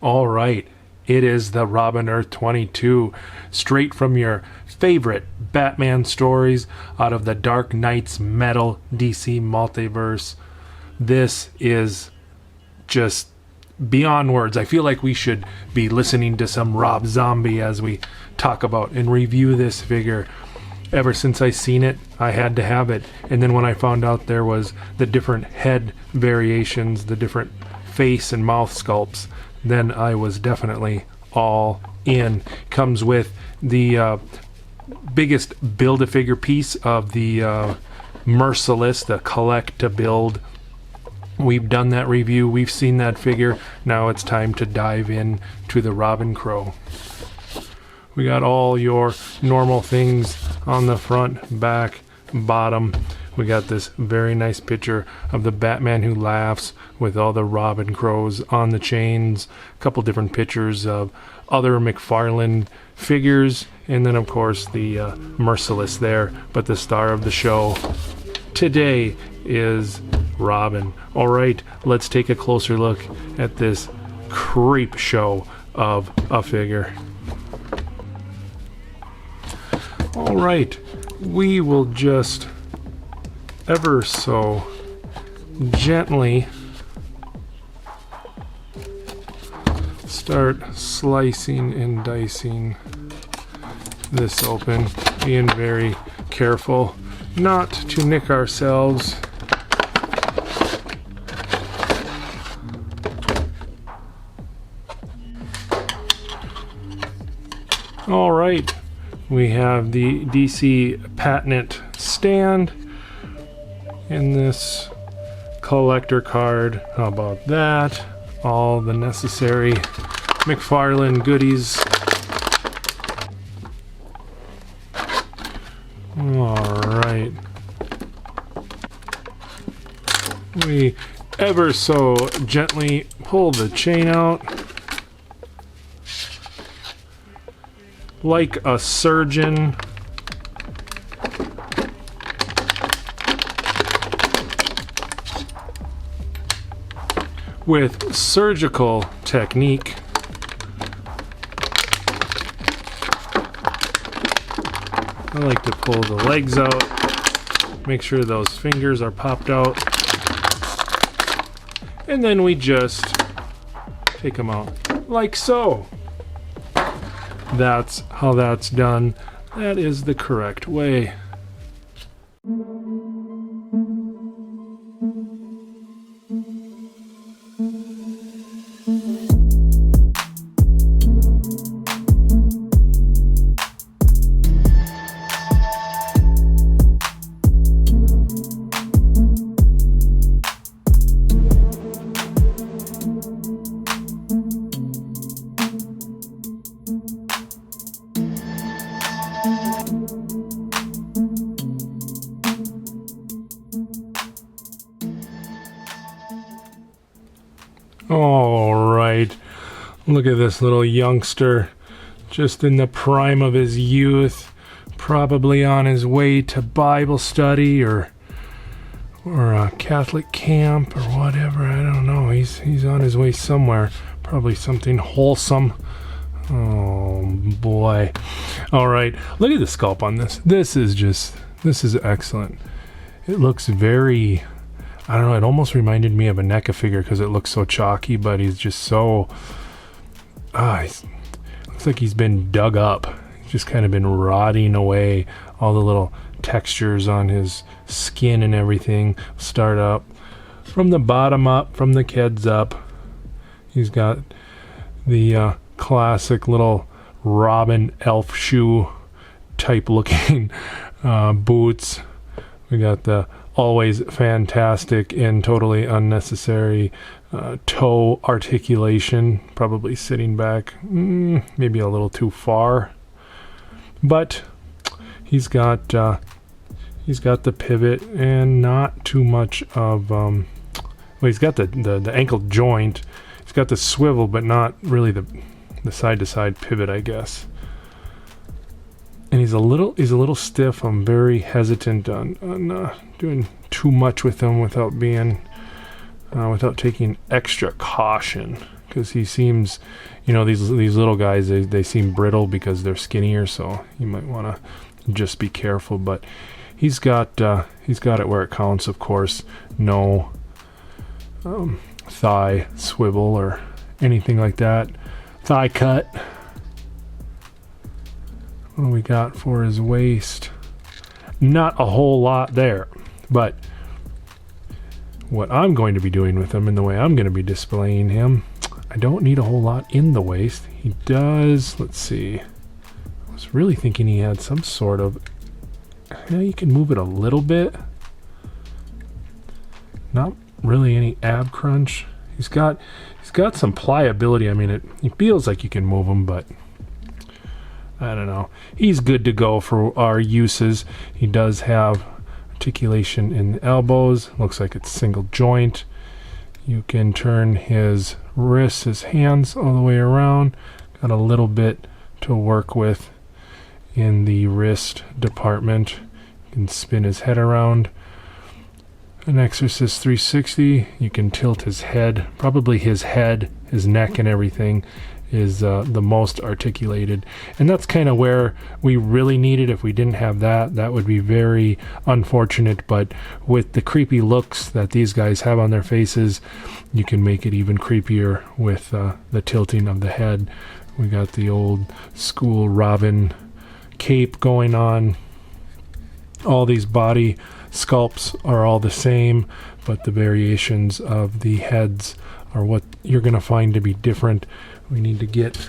All right, it is the Robin Earth 22, straight from your favorite Batman stories out of the Dark Knight's Metal DC Multiverse. This is just beyond words. I feel like we should be listening to some Rob Zombie as we talk about and review this figure. Ever since I seen it, I had to have it. And then when I found out there was the different head variations, the different face and mouth sculpts, then I was definitely all in. Comes with the biggest build-a-figure piece of the Merciless, the collect-to-build. We've done that review. We've seen that figure. Now it's time to dive in to the Robin Crow. We got all your normal things on the front, back, bottom. We got this very nice picture of the Batman who laughs with all the Robin Crows on the chains. A couple different pictures of other McFarlane figures. And then, of course, the Merciless there. But the star of the show today is Robin. All right, let's take a closer look at this creep show of a figure. All right, we will just ever so gently start slicing and dicing this open, being very careful not to nick ourselves. All right, we have the DC patent stand in this collector card. How about that? All the necessary McFarlane goodies. All right. We ever so gently pull the chain out like a surgeon. With surgical technique. I like to pull the legs out, make sure those fingers are popped out, and then we just take them out like so. That's how that's done. That is the correct way. All right, look at this little youngster, just in the prime of his youth, probably on his way to Bible study or a Catholic camp or whatever. I don't know. He's on his way somewhere, probably something wholesome. Oh boy. All right, look at the sculpt on this. This is excellent. It looks very, I don't know, it almost reminded me of a NECA figure because it looks so chalky, but he's just so, looks like he's been dug up. He's just kind of been rotting away. All the little textures on his skin and everything start up. From the bottom up, from the kids up, he's got the classic little Robin elf shoe type looking boots. We got the always fantastic and totally unnecessary toe articulation, probably sitting back maybe a little too far, but he's got the pivot and not too much of well, he's got the ankle joint, he's got the swivel, but not really the side to side pivot, I guess. And he's a little stiff. I'm very hesitant on doing too much with him without being without taking extra caution, because he seems, you know, these little guys, they seem brittle because they're skinnier, so you might want to just be careful. But he's got it where it counts, of course. No thigh swivel or anything like that. Thigh cut. What do we got for his waist? Not a whole lot there, but what I'm going to be doing with him and the way I'm going to be displaying him, I don't need a whole lot in the waist. He does, let's see, I was really thinking he had some sort of, yeah, you can move it a little bit. Not really any ab crunch. He's got some pliability. I mean, it feels like you can move him, but I don't know. He's good to go for our uses. He does have articulation in the elbows. Looks like it's single joint. You can turn his wrists, his hands all the way around. Got a little bit to work with in the wrist department. You can spin his head around. An Exorcist 360. You can tilt his head. Probably his head, his neck and everything is the most articulated, and that's kind of where we really need it. If we didn't have that, that would be very unfortunate. But with the creepy looks that these guys have on their faces, you can make it even creepier with the tilting of the head. We got the old school Robin cape going on. All these body sculpts are all the same, but the variations of the heads are what you're going to find to be different. We need to get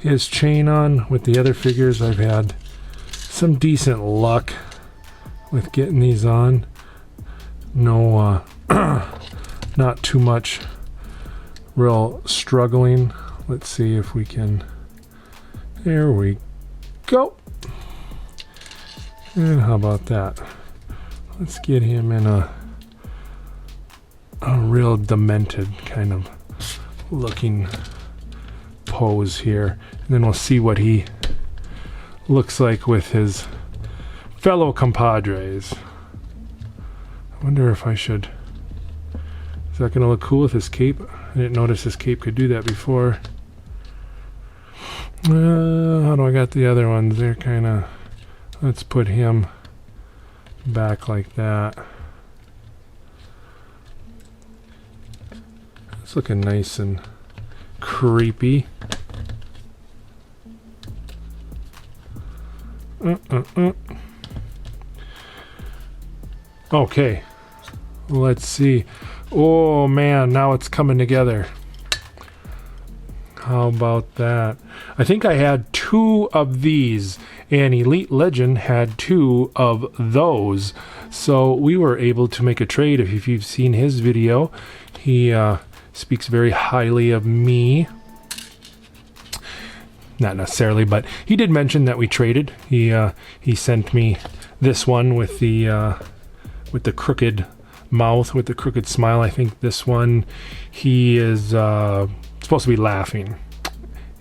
his chain on. With the other figures, I've had some decent luck with getting these on. No, not too much real struggling. Let's see if we can. There we go. And how about that? Let's get him in a real demented kind of looking pose here, and then we'll see what he looks like with his fellow compadres. I wonder if I should, is that going to look cool with his cape? I didn't notice his cape could do that before. How do I got the other ones? They're kind of, let's put him back like that. It's looking nice and creepy. Okay, let's see. Oh man, now it's coming together. How about that? I think I had 2 of these, and Elite Legend had 2 of those. So we were able to make a trade. If you've seen his video, he speaks very highly of me. Not necessarily, but he did mention that we traded. He sent me this one with the crooked mouth, with the crooked smile. I think this one, he is supposed to be laughing.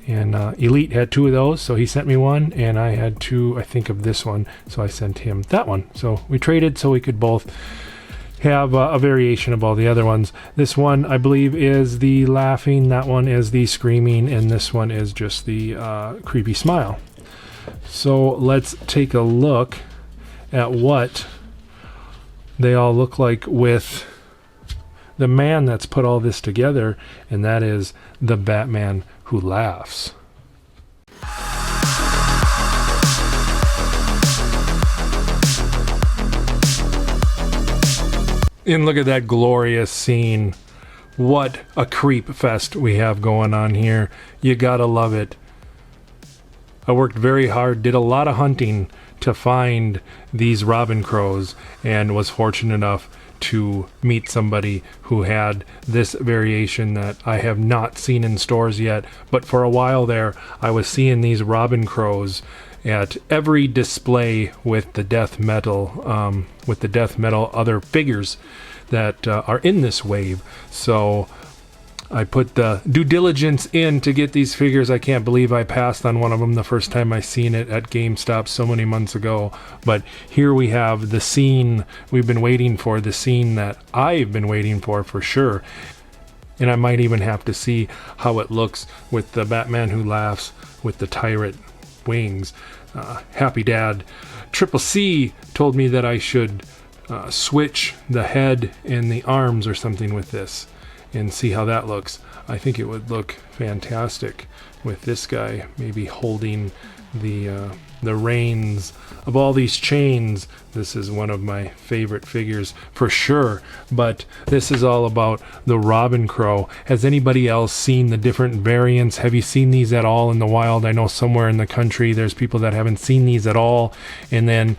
And Elite had 2 of those, so he sent me one, and I had 2, I think, of this one, so I sent him that one. So we traded so we could both have a variation of all the other ones. This one, I believe, is the laughing, that one is the screaming, and this one is just the creepy smile. So let's take a look at what they all look like with the man that's put all this together, and that is the Batman who laughs. And look at that glorious scene. What a creep fest we have going on here. You gotta love it. I worked very hard, did a lot of hunting to find these Robin Crows, and was fortunate enough to meet somebody who had this variation that I have not seen in stores yet. But for a while there, I was seeing these Robin Crows at every display with the death metal other figures that are in this wave. So I put the due diligence in to get these figures. I can't believe I passed on one of them the first time I seen it at GameStop so many months ago. But here we have the scene we've been waiting for, the scene that I've been waiting for sure. And I might even have to see how it looks with the Batman Who Laughs with the Tyrant wings. Happy Dad Triple C told me that I should switch the head and the arms or something with this and see how that looks. I think it would look fantastic with this guy maybe holding the reins of all these chains. This is one of my favorite figures for sure, but this is all about the Robin Crow. Has anybody else seen the different variants? Have you seen these at all in the wild? I know somewhere in the country there's people that haven't seen these at all, and then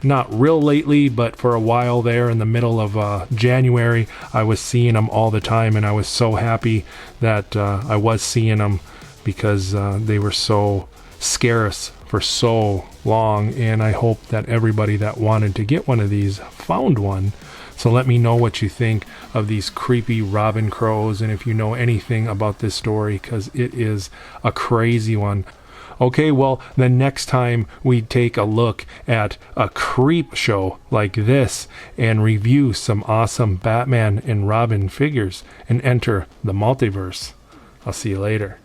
not real lately, but for a while there in the middle of January, I was seeing them all the time, and I was so happy that I was seeing them because they were so scarce for so long, and I hope that everybody that wanted to get one of these found one. So let me know what you think of these creepy Robin Crows, and if you know anything about this story, because it is a crazy one. Okay, well, the next time we take a look at a creep show like this and review some awesome Batman and Robin figures and enter the multiverse. I'll see you later.